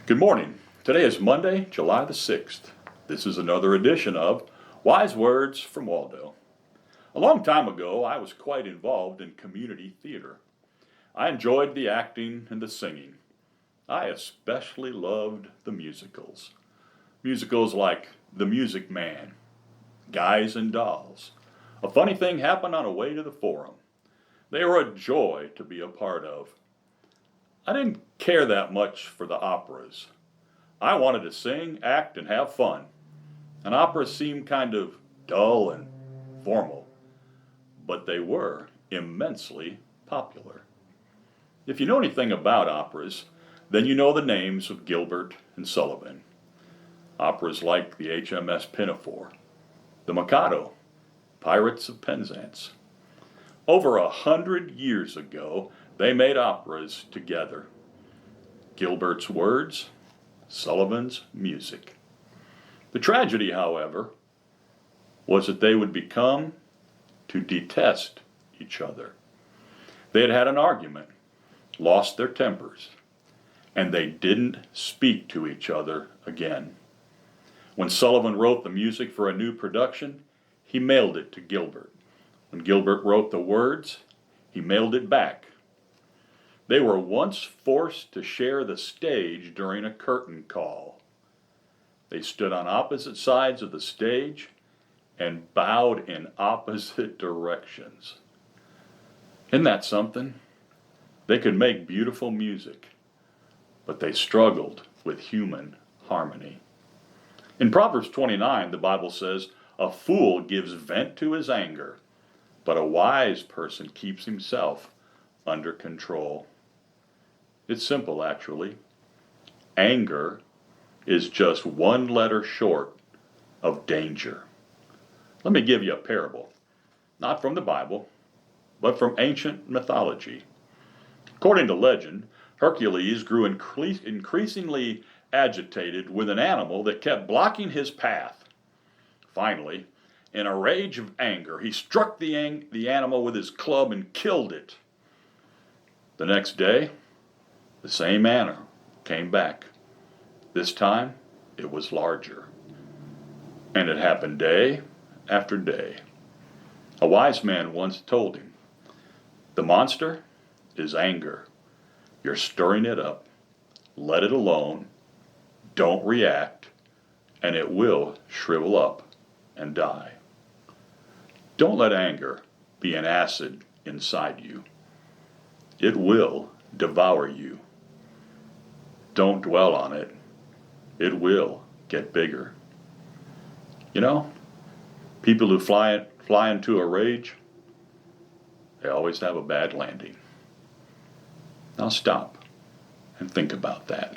Good morning. Today is Monday, July the 6th. This is another edition of Wise Words from Waldo. A long time ago, I was quite involved in community theater. I enjoyed the acting and the singing. I especially loved the musicals. Musicals like The Music Man, Guys and Dolls. A funny thing happened on a way to the forum. They were a joy to be a part of. I didn't care that much for the operas. I wanted to sing, act, and have fun. And operas seemed kind of dull and formal, but they were immensely popular. If you know anything about operas, then you know the names of Gilbert and Sullivan. Operas like the HMS Pinafore, the Mikado, Pirates of Penzance. Over 100 years ago, they made operas together. Gilbert's words, Sullivan's music. The tragedy, however, was that they would become to detest each other. They had had an argument, lost their tempers, and they didn't speak to each other again. When Sullivan wrote the music for a new production, he mailed it to Gilbert. When Gilbert wrote the words, he mailed it back. They were once forced to share the stage during a curtain call. They stood on opposite sides of the stage and bowed in opposite directions. Isn't that something? They could make beautiful music, but they struggled with human harmony. In Proverbs 29, the Bible says, "A fool gives vent to his anger, but a wise person keeps himself under control." It's simple, actually. Anger is just one letter short of danger. Let me give you a parable, not from the Bible, but from ancient mythology. According to legend, Hercules grew increasingly agitated with an animal that kept blocking his path. Finally, in a rage of anger, he struck the animal with his club and killed it. The next day, the same animal came back. This time, it was larger. And it happened day after day. A wise man once told him, "The monster is anger. You're stirring it up. Let it alone. Don't react, and it will shrivel up and die." Don't let anger be an acid inside you. It will devour you. Don't dwell on it. It will get bigger. You know, people who fly into a rage, they always have a bad landing. Now stop and think about that.